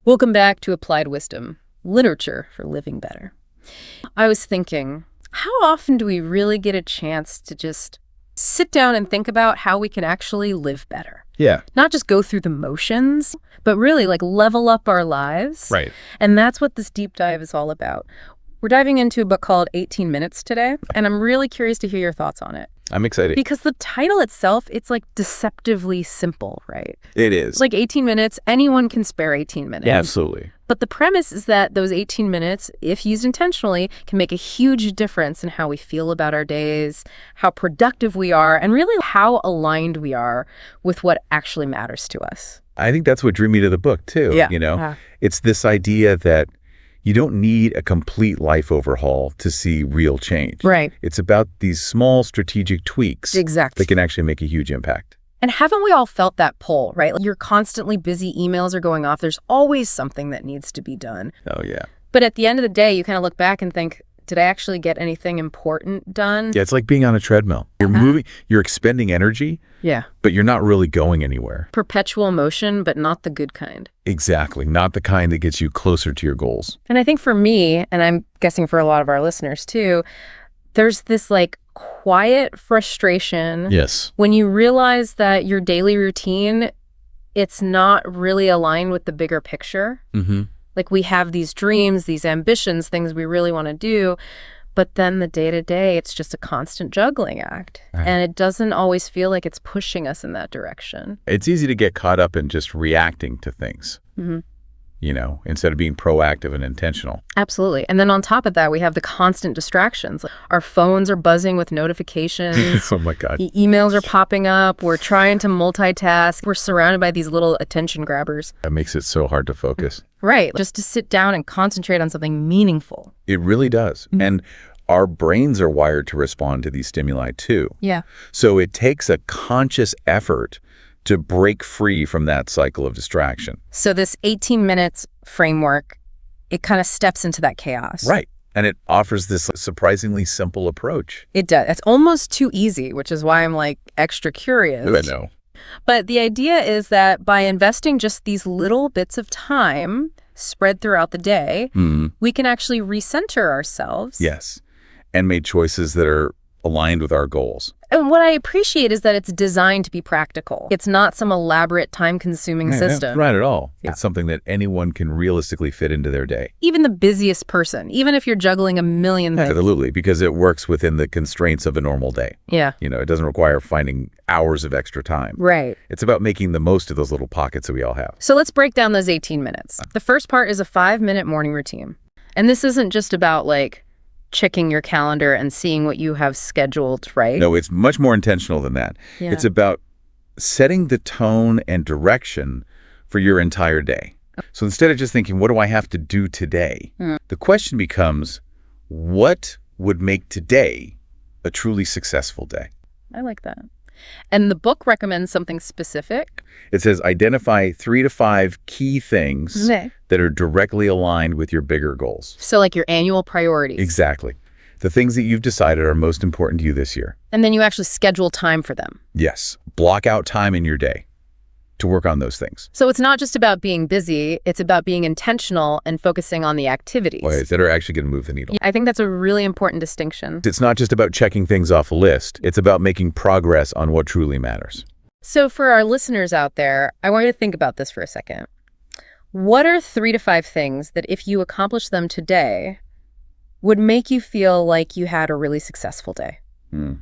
Welcome back to Applied Wisdom, Literature for Living Better. I was thinking, how often do we really get a chance to just sit down and think about how we can actually live better? Yeah. Not just go through the motions, but really level up our lives. Right. And that's what this deep dive is all about. We're diving into a book called 18 Minutes today, and I'm really curious to hear your thoughts on it. I'm excited. Because the title itself, it's deceptively simple, right? It is. 18 minutes, anyone can spare 18 minutes. Yeah, absolutely. But the premise is that those 18 minutes, if used intentionally, can make a huge difference in how we feel about our days, how productive we are, and really how aligned we are with what actually matters to us. I think that's what drew me to the book, too. Yeah. It's this idea that you don't need a complete life overhaul to see real change. Right. It's about these small strategic tweaks Exactly. that can actually make a huge impact. And haven't we all felt that pull, right? You're constantly busy, emails are going off. There's always something that needs to be done. Oh, yeah. But at the end of the day, you kind of look back and think, did I actually get anything important done? Yeah, it's like being on a treadmill. You're moving, you're expending energy, Yeah. but you're not really going anywhere. Perpetual motion, but not the good kind. Exactly. Not the kind that gets you closer to your goals. And I think for me, and I'm guessing for a lot of our listeners too, there's this quiet frustration Yes. when you realize that your daily routine, it's not really aligned with the bigger picture. Mm-hmm. We have these dreams, these ambitions, things we really want to do, but then the day-to-day, it's just a constant juggling act. Right. And it doesn't always feel like it's pushing us in that direction. It's easy to get caught up in just reacting to things, Mm-hmm. Instead of being proactive and intentional. Absolutely. And then on top of that, we have the constant distractions. Our phones are buzzing with notifications. Oh, my God. Emails are popping up. We're trying to multitask. We're surrounded by these little attention grabbers. That makes it so hard to focus. Right. Just to sit down and concentrate on something meaningful. It really does. Mm-hmm. And our brains are wired to respond to these stimuli too. Yeah. So it takes a conscious effort to break free from that cycle of distraction. So this 18 minutes framework, it kind of steps into that chaos. Right. And it offers this surprisingly simple approach. It does. It's almost too easy, which is why I'm extra curious. I know. But the idea is that by investing just these little bits of time spread throughout the day, we can actually recenter ourselves. Yes. And make choices that are aligned with our goals. And what I appreciate is that it's designed to be practical. It's not some elaborate, time-consuming system. Right at all. Yeah. It's something that anyone can realistically fit into their day. Even the busiest person, even if you're juggling a million things. Absolutely, because it works within the constraints of a normal day. Yeah. It doesn't require finding hours of extra time. Right. It's about making the most of those little pockets that we all have. So let's break down those 18 minutes. The first part is a 5-minute morning routine. And this isn't just about checking your calendar and seeing what you have scheduled, right? No, it's much more intentional than that. Yeah. It's about setting the tone and direction for your entire day. So instead of just thinking, what do I have to do today? The question becomes, what would make today a truly successful day? I like that. And the book recommends something specific. It says identify 3 to 5 key things Okay. that are directly aligned with your bigger goals. So your annual priorities. Exactly. The things that you've decided are most important to you this year. And then you actually schedule time for them. Yes. Block out time in your day to work on those things. So it's not just about being busy, it's about being intentional and focusing on the activities. Ways that are actually going to move the needle. I think that's a really important distinction. It's not just about checking things off a list. It's about making progress on what truly matters. So for our listeners out there, I want you to think about this for a second. What are 3 to 5 things that if you accomplish them today would make you feel like you had a really successful day?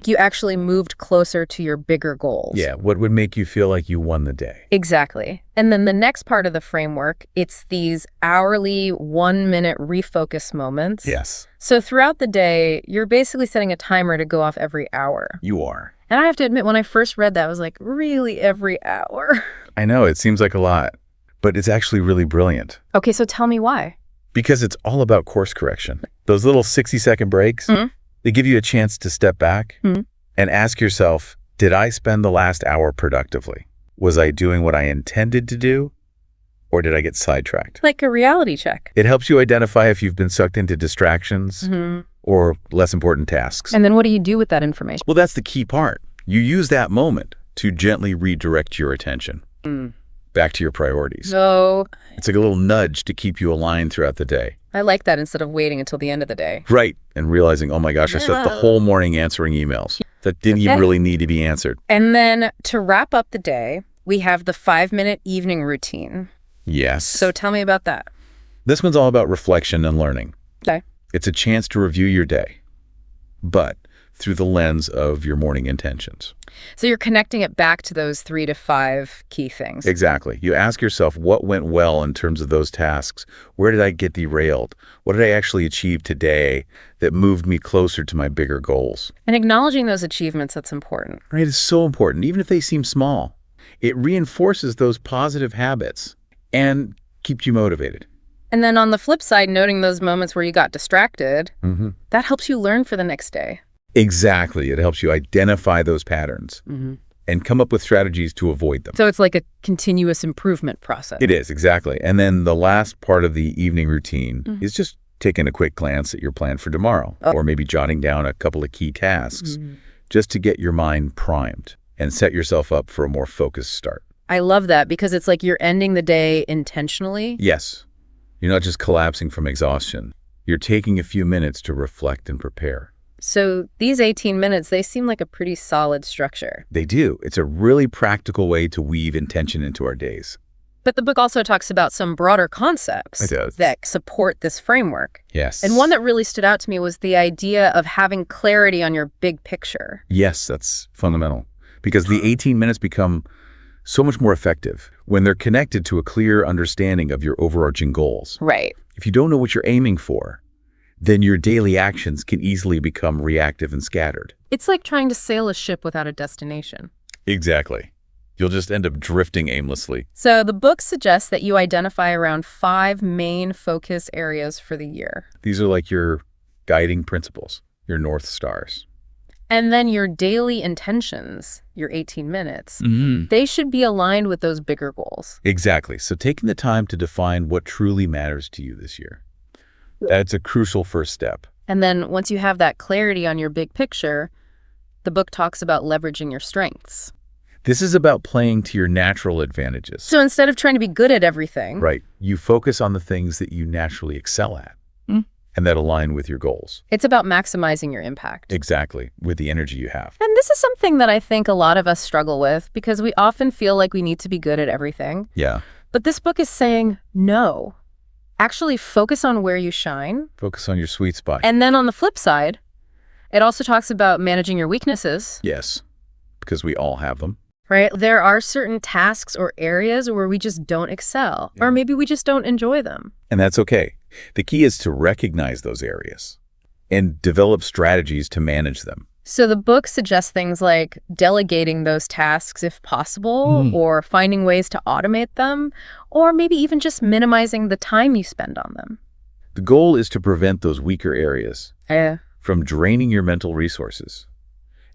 You actually moved closer to your bigger goals. Yeah, what would make you feel like you won the day? Exactly. And then the next part of the framework, it's these hourly 1-minute refocus moments. Yes. So throughout the day, you're basically setting a timer to go off every hour. You are. And I have to admit, when I first read that, I was like, really, every hour? I know, it seems like a lot, but it's actually really brilliant. Okay, so tell me why. Because it's all about course correction. Those little 60-second breaks, they give you a chance to step back and ask yourself, did I spend the last hour productively? Was I doing what I intended to do? Or did I get sidetracked? Like a reality check. It helps you identify if you've been sucked into distractions or less important tasks. And then what do you do with that information? Well, that's the key part. You use that moment to gently redirect your attention. back to your priorities. So It's like a little nudge to keep you aligned throughout the day. I like that instead of waiting until the end of the day. Right. And realizing, oh my gosh, I spent the whole morning answering emails that didn't even really need to be answered. And then to wrap up the day, we have the 5-minute evening routine. Yes. So tell me about that. This one's all about reflection and learning. Okay. It's a chance to review your day, but through the lens of your morning intentions. So you're connecting it back to those 3 to 5 key things. Exactly. You ask yourself, what went well in terms of those tasks? Where did I get derailed? What did I actually achieve today that moved me closer to my bigger goals? And acknowledging those achievements, that's important. Right? It's so important, even if they seem small. It reinforces those positive habits and keeps you motivated. And then on the flip side, noting those moments where you got distracted, that helps you learn for the next day. Exactly. It helps you identify those patterns and come up with strategies to avoid them. So it's like a continuous improvement process. It is, exactly. And then the last part of the evening routine is just taking a quick glance at your plan for tomorrow, or maybe jotting down a couple of key tasks just to get your mind primed and set yourself up for a more focused start. I love that because it's like you're ending the day intentionally. Yes. You're not just collapsing from exhaustion. You're taking a few minutes to reflect and prepare. So these 18 minutes, they seem like a pretty solid structure. They do. It's a really practical way to weave intention into our days. But the book also talks about some broader concepts It does. that support this framework. Yes. And one that really stood out to me was the idea of having clarity on your big picture. Yes, that's fundamental. Because the 18 minutes become so much more effective when they're connected to a clear understanding of your overarching goals. Right. If you don't know what you're aiming for, then your daily actions can easily become reactive and scattered. It's like trying to sail a ship without a destination. Exactly. You'll just end up drifting aimlessly. So the book suggests that you identify around 5 main focus areas for the year. These are like your guiding principles, your North Stars. And then your daily intentions, your 18 minutes, they should be aligned with those bigger goals. Exactly. So taking the time to define what truly matters to you this year. That's a crucial first step. And then once you have that clarity on your big picture, the book talks about leveraging your strengths. This is about playing to your natural advantages. So instead of trying to be good at everything, Right. You focus on the things that you naturally excel at and that align with your goals. it's about maximizing your impact. Exactly. With the energy you have. And this is something that I think a lot of us struggle with because we often feel like we need to be good at everything. Yeah. But this book is saying no. Actually focus on where you shine. Focus on your sweet spot. And then on the flip side, it also talks about managing your weaknesses. Yes. Because we all have them. Right? There are certain tasks or areas where we just don't excel, or maybe we just don't enjoy them. And that's okay. The key is to recognize those areas and develop strategies to manage them. So the book suggests things like delegating those tasks if possible, or finding ways to automate them, or maybe even just minimizing the time you spend on them. The goal is to prevent those weaker areas Yeah. from draining your mental resources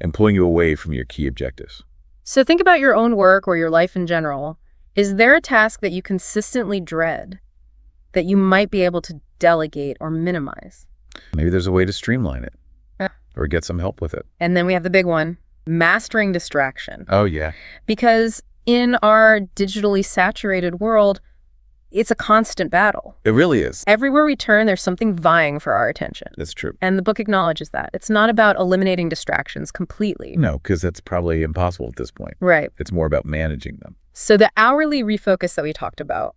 and pulling you away from your key objectives. So think about your own work or your life in general. Is there a task that you consistently dread that you might be able to delegate or minimize? Maybe there's a way to streamline it Yeah. or get some help with it. And then we have the big one, mastering distraction. Oh, yeah. Because in our digitally saturated world, it's a constant battle. It really is. Everywhere we turn, there's something vying for our attention. That's true. And the book acknowledges that. It's not about eliminating distractions completely. No, because that's probably impossible at this point. Right. It's more about managing them. So the hourly refocus that we talked about,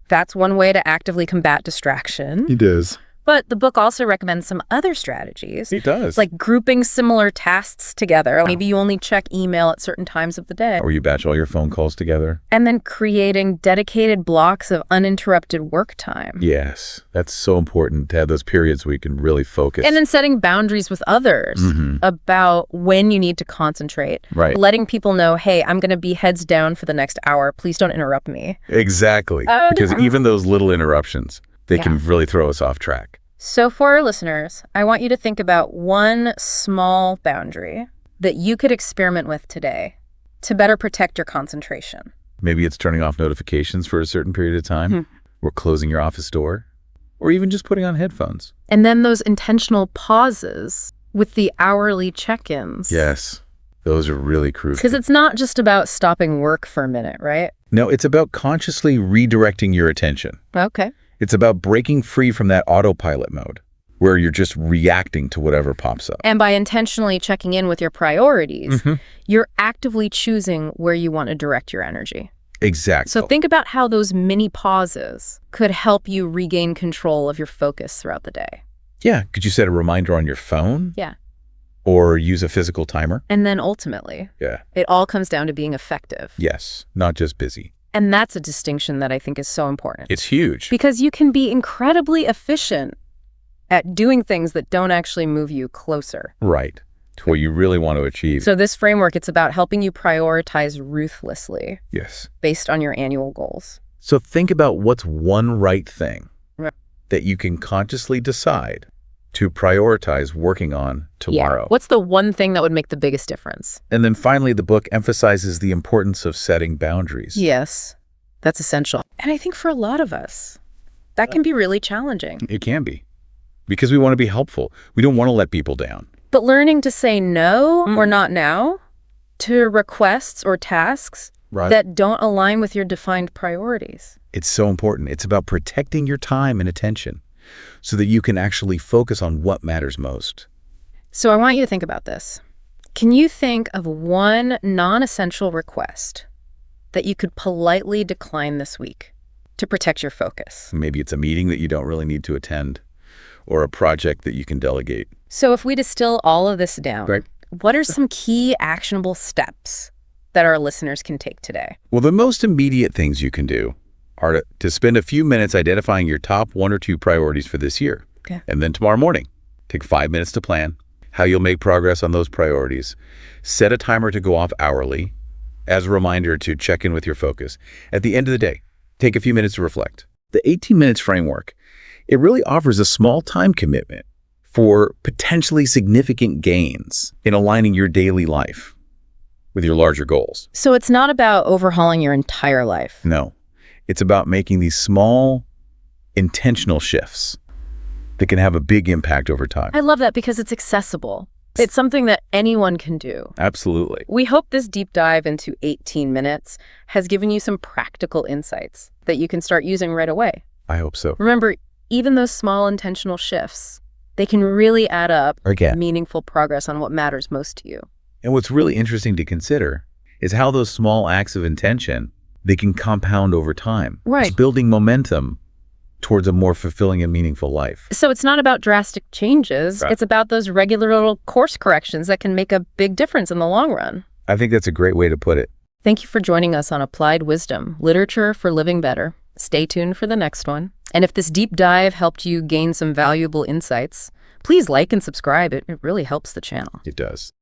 that's one way to actively combat distraction. He does. But the book also recommends some other strategies. He does. Like grouping similar tasks together. Maybe you only check email at certain times of the day. Or you batch all your phone calls together. And then creating dedicated blocks of uninterrupted work time. Yes. That's so important to have those periods where you can really focus. And then setting boundaries with others about when you need to concentrate. Right. Letting people know, hey, I'm going to be heads down for the next hour. Please don't interrupt me. Exactly. Because even those little interruptions, they can really throw us off track. So for our listeners, I want you to think about one small boundary that you could experiment with today to better protect your concentration. Maybe it's turning off notifications for a certain period of time, or closing your office door, or even just putting on headphones. And then those intentional pauses with the hourly check-ins. Yes, those are really crucial. Because it's not just about stopping work for a minute, right? No, it's about consciously redirecting your attention. Okay. It's about breaking free from that autopilot mode where you're just reacting to whatever pops up. And by intentionally checking in with your priorities, you're actively choosing where you want to direct your energy. Exactly. So think about how those mini pauses could help you regain control of your focus throughout the day. Yeah. Could you set a reminder on your phone? Yeah. Or use a physical timer? And then ultimately, Yeah. it all comes down to being effective. Yes. Not just busy. And that's a distinction that I think is so important. It's huge. Because you can be incredibly efficient at doing things that don't actually move you closer. Right. To what you really want to achieve. So this framework, it's about helping you prioritize ruthlessly Yes. based on your annual goals. So think about what's one right thing Right. that you can consciously decide to prioritize working on tomorrow. What's the one thing that would make the biggest difference? And then finally, the book emphasizes the importance of setting boundaries. Yes, that's essential. And I think for a lot of us, that can be really challenging. It can be. Because we want to be helpful. We don't want to let people down. But learning to say no or not now to requests or tasks that don't align with your defined priorities. It's so important. It's about protecting your time and attention so that you can actually focus on what matters most. So I want you to think about this. Can you think of one non-essential request that you could politely decline this week to protect your focus? Maybe it's a meeting that you don't really need to attend or a project that you can delegate. So if we distill all of this down, what are some key actionable steps that our listeners can take today? Well, the most immediate things you can do are to spend a few minutes identifying your top 1 or 2 priorities for this year. Okay. And then tomorrow morning, take 5 minutes to plan how you'll make progress on those priorities. Set a timer to go off hourly as a reminder to check in with your focus. At the end of the day, take a few minutes to reflect. The 18 minutes framework, it really offers a small time commitment for potentially significant gains in aligning your daily life with your larger goals. So it's not about overhauling your entire life. No, it's about making these small, intentional shifts that can have a big impact over time. I love that because it's accessible. It's something that anyone can do. Absolutely. We hope this deep dive into 18 minutes has given you some practical insights that you can start using right away. I hope so. Remember, even those small intentional shifts, they can really add up Again. meaningful progress on what matters most to you. And what's really interesting to consider is how those small acts of intention, they can compound over time. Right. It's building momentum towards a more fulfilling and meaningful life. So it's not about drastic changes. Right. It's about those regular little course corrections that can make a big difference in the long run. I think that's a great way to put it. Thank you for joining us on Applied Wisdom, Literature for Living Better. Stay tuned for the next one. And if this deep dive helped you gain some valuable insights, please like and subscribe. It really helps the channel. It does.